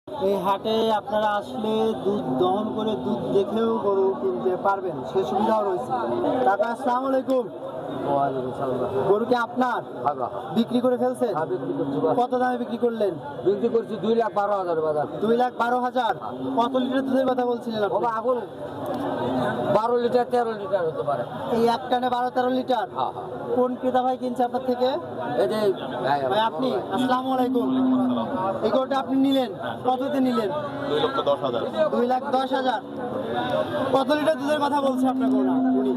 এই হাটে আপনারা আসলে দুধ দহন করে দুধ দেখেও গরু কিনতে পারবেন, সে সুবিধাও রয়েছে। কাকা আসসালামু আলাইকুম। গরু কি আপনার বিক্রি করে ফেলছেন? কত দামে বিক্রি করলেন? বিক্রি করছি 2,12,000 বাজার। 2,12,000। কত লিটার দুধের কথা বলছিলেন আপনি? বাবা আগুন 12 লিটার 13 লিটার হতে পারে। এই এক টানে 12-13 লিটার। কোন ক্রেতা ভাই কিনছে আপনার থেকে? এই যে ভাই আপনি। আসসালামু আলাইকুম। এই গরুটা আপনি নিলেন, কততে নিলেন? 2,10,000। 2,10,000। কত লিটার দুধের কথা বলছে আপনার গরু উনি?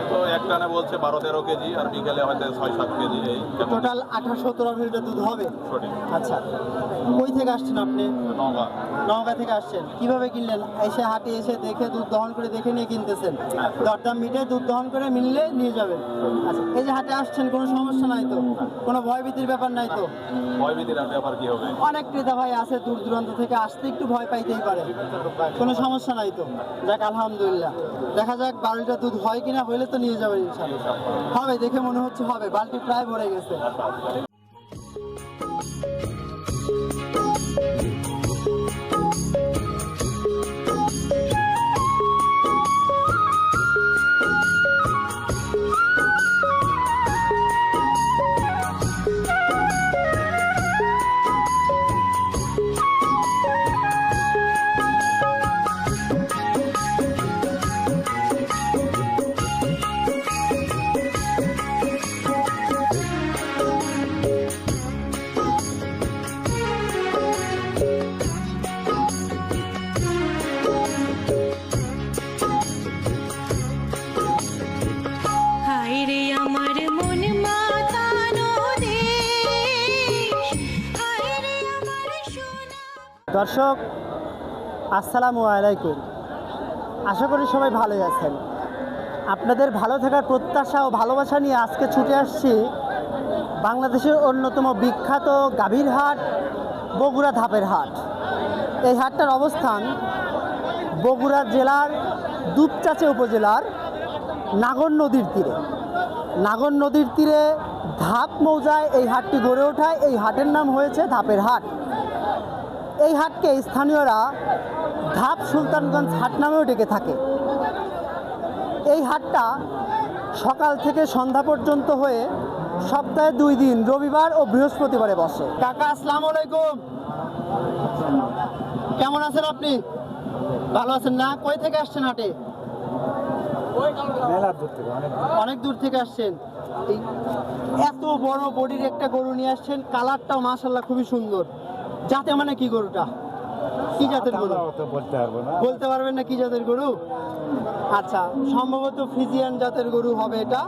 তো এক টানে বলছে 12-13 কেজি, আর বিকেলে হয়তো 6-7 কেজি। এই টোটাল 18-17 লিটার দুধ হবে। সঠিক। আচ্ছা, কই থেকে আসছেন আপনি? নওগাঁ। নওগাঁ থেকে আসছেন। কিভাবে কিনলেন? এসে হাটে এসে দেখে দুধ দহন করে দেখে নিয়ে কিনতেছেন? দরদাম মিটে দুধ দহন করে মিললে নিয়ে যাবেন। আচ্ছা, এই যে হাটে আসছেন কোনো সমস্যা নাই তো? কোনো ভয়ভীতির ব্যাপার নাই তো? ভয়ভীতির আর ব্যাপার কি হবে? অনেক ক্রেতা ভাই আছে দূর দূরান্ত থেকে, আসতে একটু ভয় পাইতেই পারে। কোনো সমস্যা নাই তো? যাক আলহামদুলিল্লাহ। দেখা যাক 12 লিটার দুধ হয় কিনা, হইলে তো নিয়ে যাবেন ইনশাআল্লাহ। হবে, দেখে মনে হচ্ছে হবে। বালতি প্রায় ভরে গেছে। হায়রে আমার মন মাতানো দেশ, হায়রে আমার সোনা। দর্শক আসসালামু আলাইকুম। আশা করি সবাই ভালোই আছেন। আপনাদের ভালো থাকার প্রত্যাশা ও ভালোবাসা নিয়ে আজকে ছুটে আসছি বাংলাদেশের অন্যতম বিখ্যাত গাভীর হাট, বগুড়া ধাপের হাট। এই হাটটার অবস্থান বগুড়া জেলার দুপচাঁচি উপজেলার নাগর নদীর তীরে। নাগর নদীর তীরে ধাপ মৌজায় এই হাটটি গড়ে ওঠায় এই হাটের নাম হয়েছে ধাপের হাট। এই হাটকে স্থানীয়রা ধাপ সুলতানগঞ্জ হাট নামেও ডেকে থাকে। এই হাটটা সকাল থেকে সন্ধ্যা পর্যন্ত হয়ে সপ্তাহে 2 দিন, রবিবার ও বৃহস্পতিবারে বসে। কাকা আসসালামু আলাইকুম। কেমন আছেন আপনি? ভালো আছেন না? কই থেকে আসছেন হাটে? অনেক দূর থেকে আসছেন। এই এত বড় বডির একটা গরু নিয়ে আসছেন, কালারটাও মাশাআল্লাহ খুবই সুন্দর। জাতে মানে কি গরুটা? কি জাতের গরু? বলতে পারবো না। বলতে পারবেন না কি জাতের গরু? আচ্ছা, সম্ভবত ফ্রিজিয়ান জাতের গরু হবে এটা,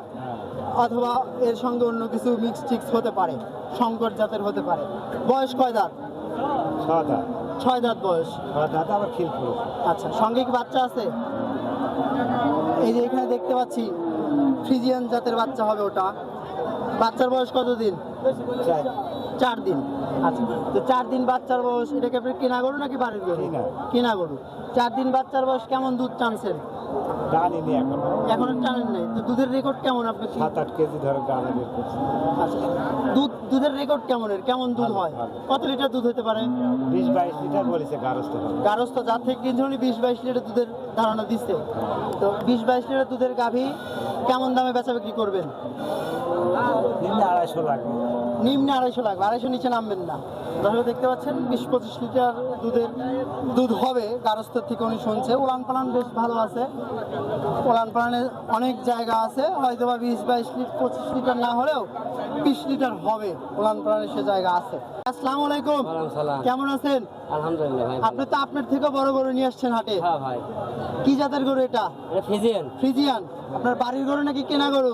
অথবা এর সঙ্গে অন্য কিছু মিক্স টিক্স হতে পারে, শঙ্কর জাতের হতে পারে। বয়স কয় দাঁত? 6 দাঁত। 6 দাঁত বয়স। 6 দাঁত আবার খিলপুর। আচ্ছা, সঙ্গে কি বাচ্চা আছে? এই যে এখানে দেখতে পাচ্ছি ফ্রিজিয়ান জাতের বাচ্চা হবে ওটা। বাচ্চার বয়স কতদিন? 4 দিন। আচ্ছা, তো 4 দিন বাচ্চার বয়স। এটাকে আপনি কেনা গরু নাকি বাড়ির গরু? কেনা গরু। 4 দিন বাচ্চার বয়স। কেমন দুধ টানছেন? টানিনি এখনো। এখনো টানেন নাই? তো দুধের রেকর্ড কেমন আপনি? 7-8 কেজি ধরে গাড়া বের করছি। আচ্ছা, দুধের রেকর্ড কেমন? এর কেমন দুধ হয়? কত লিটার দুধ হতে পারে? 20-22 লিটার বলেছে গারস্থ। গারস্থ যার থেকে কিনছে উনি 20-22 লিটার দুধের ধারণা দিচ্ছে। তো 20-22 লিটার দুধের গাভী কেমন দামে বেচা বিক্রি করবেন? নিম্নে 250 লাগবে। নিম্নে 250 লাগবে। 250 নিচে নামবেন না। দর্শক দেখতে পাচ্ছেন 20-25 লিটার দুধ হবে গারস্থ থেকে উনি শুনছে। উলান পালান বেশ ভালো আছে। উলান পালানে অনেক জায়গা আছে, হয়তো বা 20-22 লিটার 25 লিটার না হলেও 20 লিটার হবে। উলান পালানে সে জায়গা আছে। আসসালামু আলাইকুম। কেমন আছেন? আলহামদুলিল্লাহ ভাই। আপনি তো আপনার থেকে বড় গরু নিয়ে আসছেন হাটে। হ্যাঁ ভাই। কি জাতের গরু এটা? এটা ফিজিয়ান। ফ্রিজিয়ান। আপনার বাড়ির গরু নাকি কেনা গরু?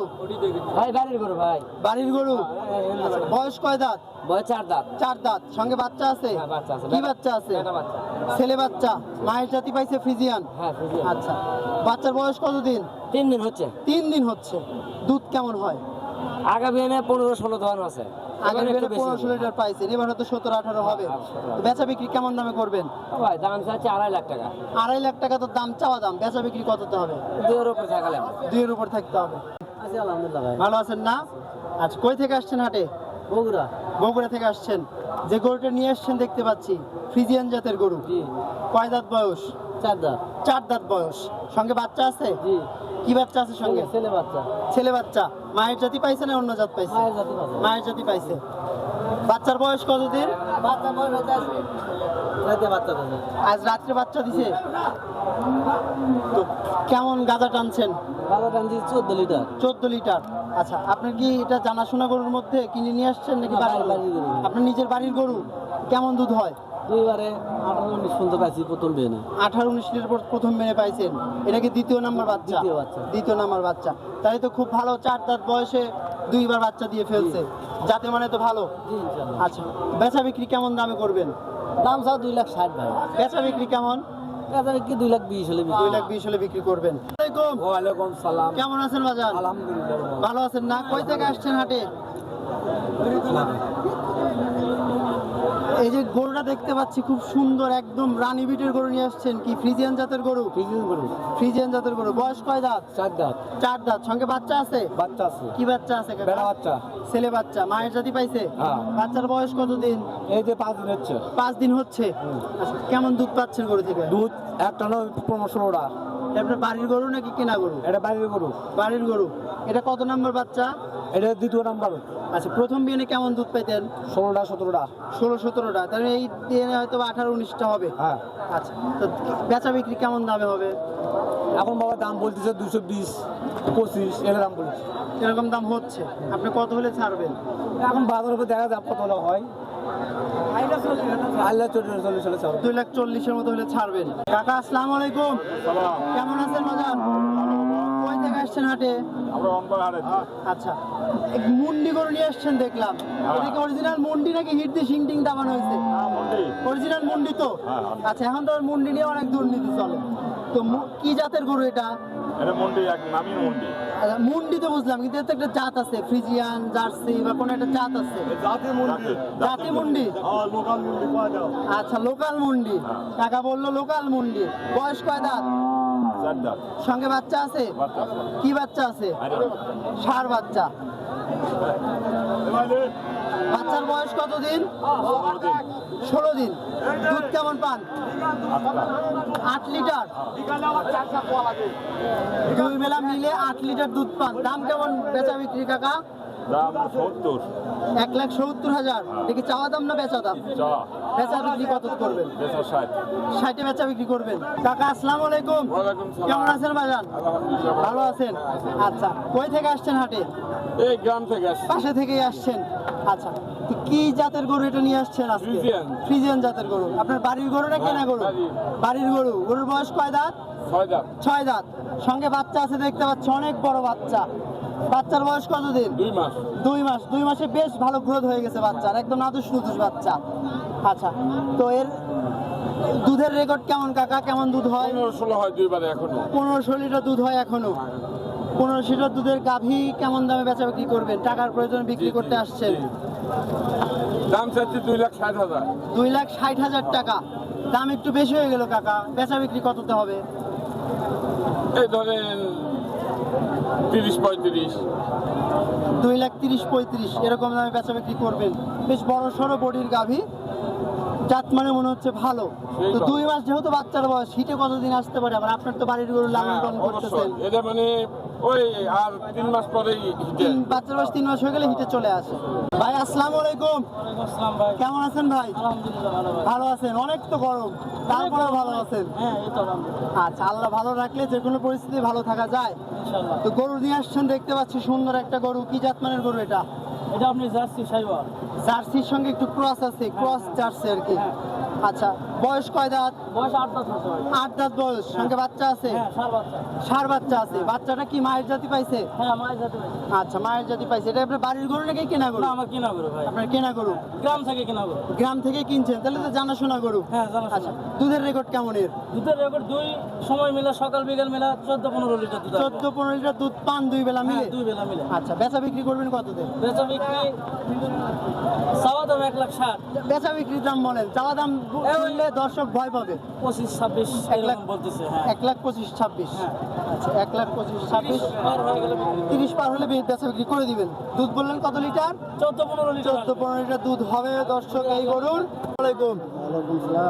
ভাই বাড়ির গরু ভাই। বাড়ির গরু। আচ্ছা, বয়স কয় দাঁত? বয়স 4 দাঁত। 4 দাঁত। সঙ্গে বাচ্চা আছে? হ্যাঁ, বাচ্চা আছে। কি বাচ্চা আছে? একটা বাচ্চা। ছেলে বাচ্চা। মায়ের জাতি পাইছে ফ্রিজিয়ান। হ্যাঁ ফিজিয়ান। আচ্ছা, বাচ্চার বয়স কতদিন? 3 দিন হচ্ছে। 3 দিন হচ্ছে। দুধ কেমন হয়? আগামী এনে 15-16 ধরন আছে। আগের বেলে 15-16 লিটার পাইছেন, এবার হয়তো 17-18 হবে। তো বেচা বিক্রি কেমন দামে করবেন? ভাই দাম চাচ্ছে 2.5 লাখ টাকা। 2.5 লাখ টাকা তো দাম, চাওয়া দাম। বেচা বিক্রি কততে হবে? 2 এর উপরে থাকলাম। 2 এর উপর থাকতে হবে। আছি আলহামদুলিল্লাহ ভাই। ভালো আছেন না? আচ্ছা, কই থেকে আসছেন হাটে? বগুড়া। বগুড়া থেকে আসছেন। যে গরুটা নিয়ে আসছেন দেখতে পাচ্ছি ফ্রিজিয়ান জাতের গরু। জি। কয় দাঁত বয়স? 4 দাঁত। 4 দাঁত বয়স। সঙ্গে বাচ্চা আছে? জি। কি বাচ্চা আছে সঙ্গে? ছেলে বাচ্চা। ছেলে বাচ্চা। মায়ের জাতি পাইছে না অন্য জাত পাইছে? মায়ের জাতি বাচ্চা। মায়ের জাতি পাইছে। বাচ্চার বয়স কতদিন? বাচ্চা বয়স হচ্ছে রাতে বাচ্চা দিছে। আজ রাত্রে বাচ্চা দিছে। তো কেমন গাঁজা টানছেন? বাবা টানছি 14 লিটার। 14 লিটার। আচ্ছা, আপনি কি এটা জানাশোনা গরুর মধ্যে কিনে নিয়ে আসছেন নাকি না, বাড়ির বাড়ির গরু। আপনার নিজের বাড়ির গরু? কেমন দুধ হয়? দুইবারে 18-19 শুনতে পাইছি প্রথম বেনে। 18-19 লিটার পর প্রথম মেনে পাইছেন। এটা কি দ্বিতীয় নাম্বার বাচ্চা? দ্বিতীয় বাচ্চা। দ্বিতীয় নাম্বার বাচ্চা। তাই তো খুব ভালো, 4 দাঁত বয়সে 2বার বাচ্চা দিয়ে ফেলছে। যাতে মানে তো ভালো। জি ইনশাআল্লাহ। আচ্ছা, বেচা বিক্রি কেমন দামে করবেন? দাম চাও 2,60,000 ভাই। বেচা বিক্রি কেমন? এটা কি 2,20,000 হলে বিক্রি। 2,20,000 হলে বিক্রি করবেন। আসসালামু আলাইকুম। ওয়ালাইকুম সালাম। কেমন আছেন বাজার? আলহামদুলিল্লাহ ভালো আছেন না? কই থেকে আসছেন হাটে? এই যে গরুটা দেখতে পাচ্ছি খুব সুন্দর, একদম রানী বিটের গরু নিয়ে আসছেন। কি ফ্রিজিয়ান জাতের গরু? ফিজিং গরু। ফ্রিজিয়ান জাতের গরু। বয়স কয় দাঁত? 4 দাঁত। 4 দাঁত। সঙ্গে বাচ্চা আছে? বাচ্চা আছে। কি বাচ্চা আছে কাকা? বেড়া বাচ্চা। ছেলে বাচ্চা। মায়ের জাতি পাইছে? হ্যাঁ। বাচ্চার বয়স কতদিন? এই যে 5 দিন হচ্ছে। 5 দিন হচ্ছে। আচ্ছা, কেমন দুধ পাচ্ছেন গরু থেকে? দুধ একটা নয় 15-16টা। আপনার বাড়ির গরু নাকি কেনা গরু? এটা বাইরের গরু। বাড়ির গরু। এটা কত নাম্বার বাচ্চা? এটা দ্বিতীয় নাম্বার। আচ্ছা, প্রথম বিয়ানে কেমন দুধ পাইতেন? 16টা-17টা। 16-17টা। তাহলে এই বিয়ানে হয়তো 18-19টা হবে। হ্যাঁ। আচ্ছা, তো বেচা বিক্রি কেমন দামে হবে? এখন বাবা দাম বলতেছে 220-25 এর দাম বলছে। এরকম দাম হচ্ছে। আপনি কত হলে ছাড়বেন? এখন বাজারের উপর দেখা যাক কত হলে হয়। আল্লাহ 40 সালে চাও। 2,40,000 মতো হলে ছাড়বেন। কাকা আসসালামু আলাইকুম। কেমন আছেন বাজার? কই থেকে আসছেন হাটে? আমরা অনবার হারে আচ্ছা, এক মুন্ডি গরু নিয়ে আসছেন দেখলাম। এটা কি অরিজিনাল মুন্ডি নাকি হিট দিয়ে শিং টিং দাবানো হয়েছে? অরিজিনাল মুন্ডি তো? হ্যাঁ। আচ্ছা, এখন তো আর মুন্ডি নিয়ে অনেক দুর্নীতি চলে। তো কি জাতের গরু এটা? এটা মন্ডি, এক নামই মন্ডি। আচ্ছা, মুন্ডি তো বুঝলাম, কিন্তু এর তো একটা জাত আছে, ফ্রিজিয়ান, জার্সি বা কোনো একটা জাত আছে। জাতি মুন্ডি। লোকাল মন্ডি পাওয়া যাও। আচ্ছা, লোকাল মুন্ডি। কাকা বললো লোকাল মুন্ডি। বয়স কয় দাঁত? 4 দাঁত। সঙ্গে বাচ্চা আছে? বাচ্চা। কি বাচ্চা আছে? ষাঁড় বাচ্চা। বাচ্চার বয়স কতদিন? 16 দিন। দুধ কেমন পান? 8 লিটার। 2 বেলা মিলে 8 লিটার দুধ পান। দাম কেমন বেচা বিক্রি কাকা? দাম 70। 1,70,000। দেখি চাওয়া দাম না বেচা দাম? চা বেচা বিক্রি কত করবেন? 260। 60-এ বেচা বিক্রি করবেন। কাকা আসসালামু আলাইকুম। ওয়ালাইকুম সালাম। কেমন আছেন বাজার? ভালো আছেন। আচ্ছা, কই থেকে আসছেন হাটে? এই গ্রাম থেকে আসছি। পাশে থেকেই আসছেন। আচ্ছা, তো কি জাতের গরু এটা নিয়ে আসছেন আজকে? ফ্রিজিয়ান। ফ্রিজিয়ান জাতের গরু। আপনার বাড়ির গরু না কেনা গরু? বাড়ির। বাড়ির গরু। গরুর বয়স কয় দাঁত? 6 দাঁত। 6 দাঁত। সঙ্গে বাচ্চা আছে দেখতে পাচ্ছি, অনেক বড় বাচ্চা। বাচ্চার বয়স কতদিন? 2 মাস। 2 মাস। 2 মাসে বেশ ভালো গ্রোথ হয়ে গেছে বাচ্চার, একদম নাদুস নুদুস বাচ্চা। আচ্ছা, তো এর দুধের রেকর্ড কেমন কাকা? কেমন দুধ হয়? 15-16 হয় দুইবারে এখনো। 1500 লিটার দুধ হয় এখনো। 1500 লিটার দুধের গাভী কেমন দামে বেচা বিক্রি করবেন? টাকার প্রয়োজন বিক্রি করতে আসছেন। দাম চাচ্ছি 2,60,000। 2,60,000 টাকা। দাম একটু বেশি হয়ে গেল কাকা। বেচা বিক্রি কততে হবে? এই ধরেন 30-35। 2,30,35 এরকম দামে বেচা বিক্রি করবেন। বেশ বড় সড়ো বডির গাভী, জাত মানে মনে হচ্ছে ভালো। তো 2 মাস যেহেতু বাচ্চার বয়স, হিটে কতদিন আসতে পারে? আবার আপনার তো বাড়ির গরু লালন পালন করতেছেন। অবশ্যই। এটা মানে ওই আর 3 মাস পরেই হিটে। বাচ্চার বয়স 3 মাস হয়ে গেলে হিটে চলে আসে। ভাই আসসালামু আলাইকুম। আসসালাম ভাই। কেমন আছেন ভাই? আলহামদুলিল্লাহ ভালো ভাই। ভালো আছেন? অনেক তো গরম, তারপরে ভালো আছেন? হ্যাঁ এই তো আলহামদুলিল্লাহ। আচ্ছা, আল্লাহ ভালো রাখলে যে কোনো পরিস্থিতি ভালো থাকা যায়। ইনশাআল্লাহ। তো গরু নিয়ে আসছেন দেখতে পাচ্ছি, সুন্দর একটা গরু। কি জাতমানের গরু এটা? এটা আপনি জার্সি সাইওয়াল। জার্সির সঙ্গে একটু ক্রস আছে, ক্রস জার্সি আর কি। হ্যাঁ। আচ্ছা, বয়স কয় দাঁত? বয়স 8 দাঁত হচ্ছে ভাই। 8 দাঁত বয়স। সঙ্গে বাচ্চা আছে? হ্যাঁ ষাঁড় বাচ্চা। ষাঁড় বাচ্চা আছে। বাচ্চাটা কি মায়ের জাতি পাইছে? হ্যাঁ মায়ের জাতি ভাই। আচ্ছা, মায়ের জাতি পাইছে। এটা আপনার বাড়ির গরু নাকি কেনা গরু? না আমার কিনা গরু ভাই। আপনার কেনা গরু। গ্রাম থেকে কিনা গরু। গ্রাম থেকে কিনছেন, তাহলে তো জানাশোনা গরু। হ্যাঁ জানাশোনা। আচ্ছা, দুধের রেকর্ড কেমন এর? দুধের রেকর্ড 2 সময় মিলে সকাল বিকাল মিলে 14-15 লিটার দুধ। 14-15 লিটার দুধ পান 2 বেলা মিলে? 2 বেলা মিলে। আচ্ছা, বেচা বিক্রি করবেন কততে? বেচা বিক্রি চাওয়া দাম 1,60,000। বেচা বিক্রির দাম বলেন। চাওয়া দাম শুনলে দর্শক ভয় পাবে? 25-26 এক লাখ বলতেছে। 1,25,26 আচ্ছা 1,25,26 30 পার হলে বেচা বিক্রি করে দিবেন। দুধ বললেন কত লিটার? 14-15 লিটার। 14-15 লিটার দুধ হবে দর্শক এই গরুর। আসসালামাইকুম,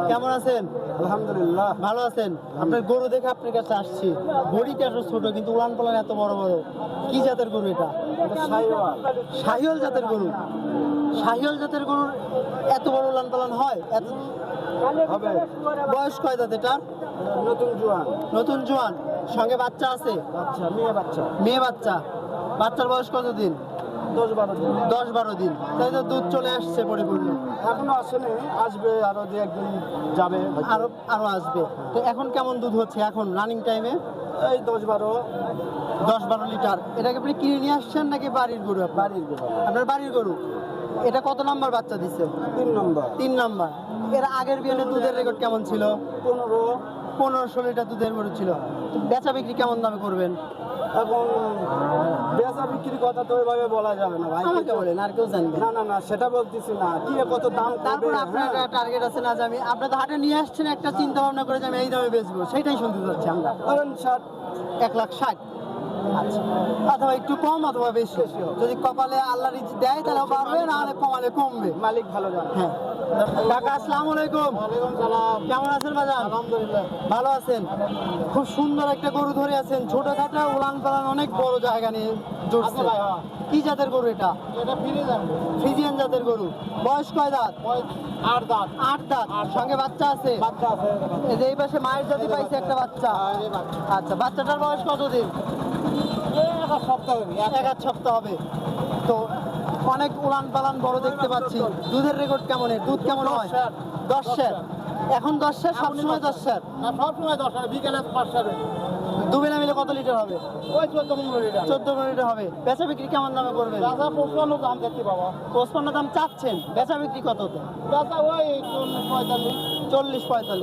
কেমন আছেন? আলহামদুলিল্লাহ। ভালো আছেন? আপনার গরু দেখে আপনার কাছে আসছি। বডিটা এত ছোট কিন্তু উলান পালান এত বড় বড়। কি জাতের গরু এটা? শাহিওয়াল জাতের গরু। শাহিওয়াল জাতের গরুর এত বড় উলান পালান হয়? এত হবে। বয়স কয় দাঁত এটার? নতুন জোয়ান। নতুন জোয়ান, সঙ্গে বাচ্চা আছে? আচ্ছা, মেয়ে বাচ্চা। মেয়ে বাচ্চা। বাচ্চার বয়স কতদিন? 10-12 দিন। 10-12 দিন। তাই তো দুধ চলে আসছে পরিপূর্ণ। এখনো আসেনি, আসবে আরো 2-1 দিন যাবে। আরো আসবে। তো এখন কেমন দুধ হচ্ছে এখন রানিং টাইমে? এই 10-12 লিটার। এটাকে আপনি কিনে নিয়ে আসছেন নাকি বাড়ির গরু? বাড়ির গরু। আপনার বাড়ির গরু। এটা কত নাম্বার বাচ্চা দিছে? 3 নম্বর। 3 নাম্বার। এর আগের বিয়ানে দুধের রেকর্ড কেমন ছিল? 1500 লিটার দুধের গরু ছিল। তো বেচা বিক্রি কেমন দামে করবেন? এখন বেচা বিক্রির কথা তো ওইভাবে বলা যাবে না ভাই। আমাকে বলেন, আর কেউ জানবে না। না, সেটা বলতেছি না। কি কত দাম করবে? তারপর আপনার একটা টার্গেট আছে না যে আমি আপনার তো হাটে নিয়ে আসছেন একটা চিন্তা ভাবনা করে যে আমি এই দামে বেচবো, সেটাই শুনতে চাচ্ছি আমরা। ধরেন 60। 1,60,000। আচ্ছা, অথবা একটু কম অথবা বেশি। যদি কপালে আল্লাহ রিজিক দেয় তাহলে বাড়বে, না হলে কমালে কমবে। মালিক ভালো জানে। হ্যাঁ। কাকা আসসালামু আলাইকুম। ওয়ালাইকুম সালাম। কেমন আছেন বাজান? আলহামদুলিল্লাহ। ভালো আছেন? খুব সুন্দর একটা গরু ধরে আছেন, ছোটখাটো উলান পালান অনেক বড় জায়গা নিয়ে জুড়ছে। আছে ভাই, হ্যাঁ। কি জাতের গরু এটা? এটা ফিরে যাবে। ফ্রিজিয়ান জাতের গরু। বয়স কয় দাঁত? 8 দাঁত। 8 দাঁত। সঙ্গে বাচ্চা আছে? বাচ্চা আছে। এই যে এই পাশে মায়ের জাতি পাইছে একটা বাচ্চা। আচ্ছা, বাচ্চাটার বয়স কতদিন? এক সপ্তাহ হবে। 1 সপ্তাহ হবে। তো অনেক উলান পালান বড় দেখতে পাচ্ছি। দুধের রেকর্ড কেমন? দুধ কেমন হয়? 10 সের। এখন 10 সের, সবসময় 10 সের। সবসময় 10 টাকা, বিকেলে 5 টাকা। দুবেলা মিলে কত লিটার হবে? ওই 14-15 লিটার। 14 লিটার হবে। বেচা বিক্রি কেমন দামে করবেন? রাজা 55 দাম দেখতে বাবা। 55 দাম চাচ্ছেন, বেচা বিক্রি কত? রাজা ওই 45। 40-45।